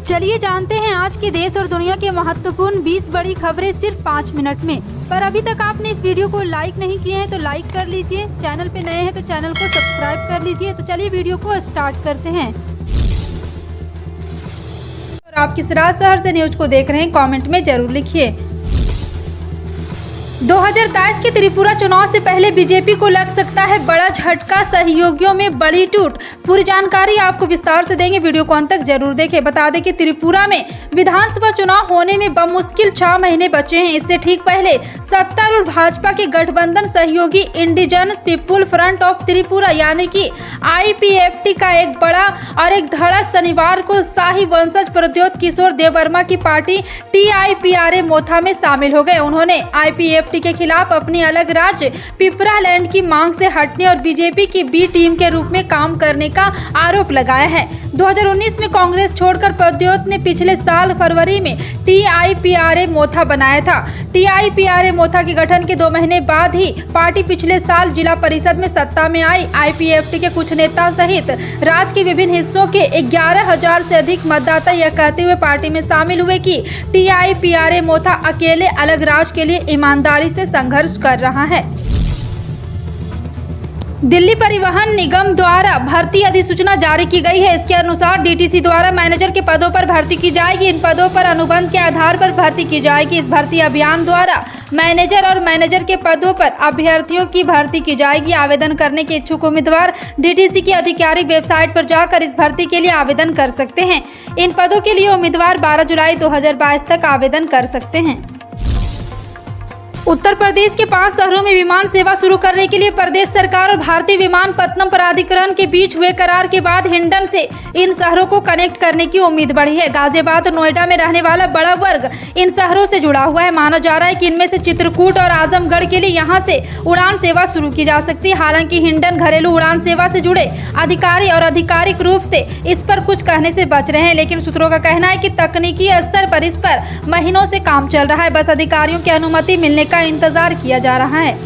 चलिए जानते हैं आज के देश और दुनिया के महत्वपूर्ण 20 बड़ी खबरें सिर्फ 5 मिनट में। पर अभी तक आपने इस वीडियो को लाइक नहीं किए हैं तो लाइक कर लीजिए, चैनल पे नए हैं तो चैनल को सब्सक्राइब कर लीजिए। तो चलिए वीडियो को स्टार्ट करते हैं। और आप किस राज्य शहर से न्यूज को देख रहे हैं कमेंट में जरूर लिखिए। 2023 के त्रिपुरा चुनाव से पहले बीजेपी को लग सकता है बड़ा झटका, सहयोगियों में बड़ी टूट। पूरी जानकारी आपको विस्तार से देंगे, वीडियो को अंत तक जरूर देखें। बता दें कि त्रिपुरा में विधानसभा चुनाव होने में बमुश्किल 6 महीने बचे हैं। इससे ठीक पहले सत्तारूढ़ भाजपा के गठबंधन सहयोगी indigenous people front of Tripura यानी कि IPFT का एक बड़ा और एक धड़ा शनिवार को शाही वंशज प्रद्योत किशोर देववर्मा की पार्टी TIPRA मोथा में शामिल हो गए। उन्होंने IPFT के खिलाफ अपनी अलग राज्य पिपरालैंड की मांग से हटने और बीजेपी की बी टीम के रूप में काम करने का आरोप लगाया है। 2019 में कांग्रेस छोड़कर प्रद्योत ने पिछले साल फरवरी में TIPRA मोथा बनाया था। TIPRA मोथा के गठन के 2 महीने बाद ही पार्टी पिछले साल जिला परिषद में सत्ता में आई। IPFT के कुछ नेता सहित राज्य के विभिन्न हिस्सों के 11,000 से अधिक मतदाता यह कहते हुए पार्टी में शामिल हुए कि TIPRA मोथा अकेले अलग राज्य के लिए ईमानदारी से संघर्ष कर रहा है। दिल्ली परिवहन निगम द्वारा भर्ती अधिसूचना जारी की गई है। इसके अनुसार DTC द्वारा मैनेजर के पदों पर भर्ती की जाएगी। इन पदों पर अनुबंध के आधार पर भर्ती की जाएगी। इस भर्ती अभियान द्वारा मैनेजर और मैनेजर के पदों पर अभ्यर्थियों की भर्ती की जाएगी। आवेदन करने के इच्छुक उम्मीदवार DTC की आधिकारिक वेबसाइट पर जाकर इस भर्ती के लिए आवेदन कर सकते हैं। इन पदों के लिए उम्मीदवार 12 जुलाई 2022 तक आवेदन कर सकते हैं। उत्तर प्रदेश के 5 शहरों में विमान सेवा शुरू करने के लिए प्रदेश सरकार और भारतीय विमानपत्तनम प्राधिकरण के बीच हुए करार के बाद हिंडन से इन शहरों को कनेक्ट करने की उम्मीद बढ़ी है। गाजियाबाद और नोएडा में रहने वाला बड़ा वर्ग इन शहरों से जुड़ा हुआ है। माना जा रहा है कि इनमें से चित्रकूट और आजमगढ़ के लिए यहां से उड़ान सेवा शुरू की जा सकती है। हालांकि हिंडन घरेलू उड़ान सेवा से जुड़े अधिकारी और आधिकारिक रूप से इस पर कुछ कहने से बच रहे हैं, लेकिन सूत्रों का कहना है कि तकनीकी स्तर पर इस पर महीनों से काम चल रहा है। बस अधिकारियों की अनुमति मिलने का इंतजार किया जा रहा है।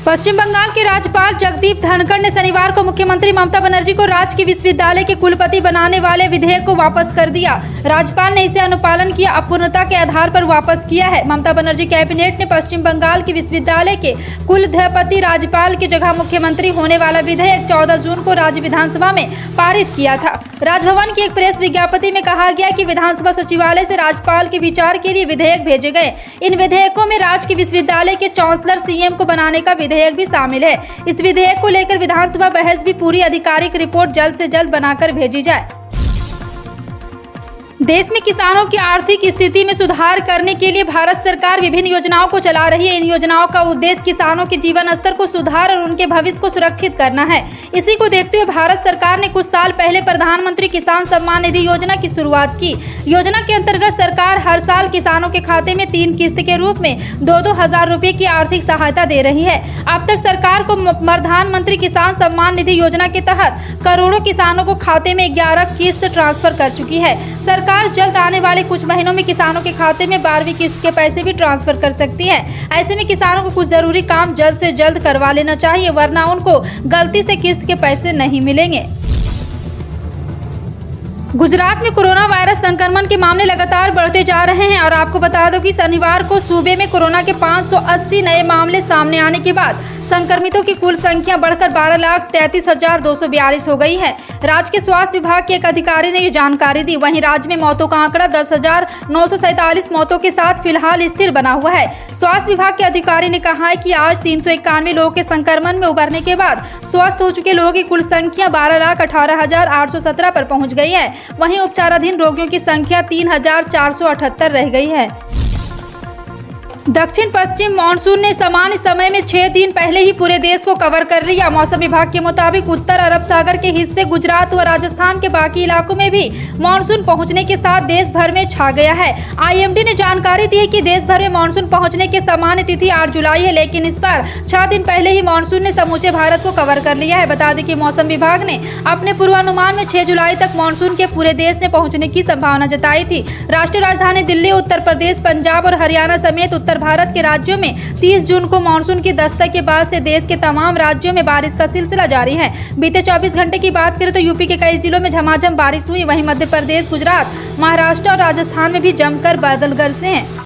पश्चिम बंगाल के राज्यपाल जगदीप धनखड़ ने शनिवार को मुख्यमंत्री ममता बनर्जी को राज्य के विश्वविद्यालय के कुलपति बनाने वाले विधेयक को वापस कर दिया। राज्यपाल ने इसे अनुपालन किया अपूर्णता के आधार पर वापस किया है। ममता बनर्जी कैबिनेट ने पश्चिम बंगाल के विश्वविद्यालय के कुलाधिपति राज्यपाल की जगह मुख्यमंत्री होने वाला विधेयक 14 जून को राज्य विधानसभा में पारित किया था। राजभवन की एक प्रेस विज्ञप्ति में कहा गया कि विधानसभा सचिवालय से राज्यपाल के विचार के लिए विधेयक भेजे गए। इन विधेयकों में राज्य के विश्वविद्यालय के चांसलर CM को बनाने का विधेयक भी शामिल है। इस विधेयक को लेकर विधानसभा बहस भी पूरी आधिकारिक रिपोर्ट जल्द से जल्द बनाकर भेजी जाए। देश में किसानों की आर्थिक स्थिति में सुधार करने के लिए भारत सरकार विभिन्न योजनाओं को चला रही है। इन योजनाओं का उद्देश्य किसानों के जीवन स्तर को सुधार और उनके भविष्य को सुरक्षित करना है। इसी को देखते हुए भारत सरकार ने कुछ साल पहले प्रधानमंत्री किसान सम्मान निधि योजना की शुरुआत की। योजना के अंतर्गत सरकार हर साल किसानों के खाते में 3 किस्त के रूप में 2-2 हजार रुपए की आर्थिक सहायता दे रही है। अब तक सरकार को प्रधानमंत्री किसान सम्मान निधि योजना के तहत करोड़ों किसानों को खाते में 11 किस्त ट्रांसफर कर चुकी है। सरकार जल्द आने वाले कुछ महीनों में किसानों के खाते में 12वीं किस्त के पैसे भी ट्रांसफर कर सकती है। ऐसे में किसानों को कुछ जरूरी काम जल्द से जल्द करवा लेना चाहिए, वरना उनको गलती से किस्त के पैसे नहीं मिलेंगे। गुजरात में कोरोना वायरस संक्रमण के मामले लगातार बढ़ते जा रहे हैं और आपको बता दो कि शनिवार को सूबे में कोरोना के 580 नए मामले सामने आने के बाद संक्रमितों की कुल संख्या बढ़कर 12,33,242 हो गई है। राज्य के स्वास्थ्य विभाग के एक अधिकारी ने ये जानकारी दी। वहीं राज्य में मौतों का आंकड़ा 10,947 मौतों के साथ फिलहाल स्थिर बना हुआ है। स्वास्थ्य विभाग के अधिकारी ने कहा है कि आज 391 लोगों के संक्रमण में उबरने के बाद स्वस्थ हो चुके लोगों की कुल संख्या 12,18,817 पर पहुंच गई है। वहीं उपचाराधीन रोगियों की संख्या 3,478 रह गई है। दक्षिण पश्चिम मानसून ने सामान्य समय में 6 दिन पहले ही पूरे देश को कवर कर लिया। मौसम विभाग के मुताबिक उत्तर अरब सागर के हिस्से, गुजरात व राजस्थान के बाकी इलाकों में भी मानसून पहुंचने के साथ देश भर में छा गया है। IMD ने जानकारी दी है कि देश भर में मानसून पहुंचने की सामान्य तिथि 8 जुलाई है, लेकिन इस बार 6 दिन पहले ही मानसून ने समूचे भारत को कवर कर लिया है। बता दें कि मौसम विभाग ने अपने पूर्वानुमान में 6 जुलाई तक मानसून के पूरे देश में पहुँचने की संभावना जताई थी। राष्ट्रीय राजधानी दिल्ली, उत्तर प्रदेश, पंजाब और हरियाणा समेत उत्तर उत्तर भारत के राज्यों में 30 जून को मानसून की दस्तक के बाद से देश के तमाम राज्यों में बारिश का सिलसिला जारी है। बीते 24 घंटे की बात करें तो यूपी के कई जिलों में झमाझम बारिश हुई। वहीं मध्य प्रदेश, गुजरात, महाराष्ट्र और राजस्थान में भी जमकर बादल गरजे हैं।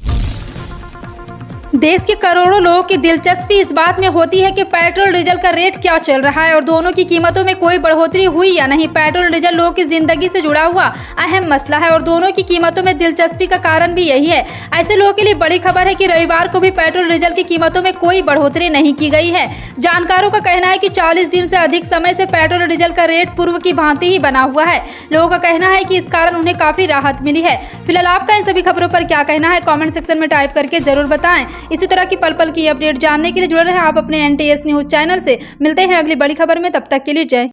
देश के करोड़ों लोगों की दिलचस्पी इस बात में होती है कि पेट्रोल डीजल का रेट क्या चल रहा है और दोनों की कीमतों में कोई बढ़ोतरी हुई या नहीं। पेट्रोल डीजल लोगों की जिंदगी से जुड़ा हुआ अहम मसला है और दोनों की कीमतों में दिलचस्पी का कारण भी यही है। ऐसे लोगों के लिए बड़ी खबर है कि रविवार को भी पेट्रोल डीजल की कीमतों में कोई बढ़ोतरी नहीं की गई है। जानकारों का कहना है कि 40 दिन से अधिक समय से पेट्रोल डीजल का रेट पूर्व की भांति ही बना हुआ है। लोगों का कहना है कि इस कारण उन्हें काफी राहत मिली है। फिलहाल आपका इन सभी खबरों पर क्या कहना है, कमेंट सेक्शन में टाइप करके जरूर बताएं। इसी तरह की पल पल की अपडेट जानने के लिए जुड़े रहें आप अपने NTS न्यूज चैनल से। मिलते हैं अगली बड़ी खबर में, तब तक के लिए जय।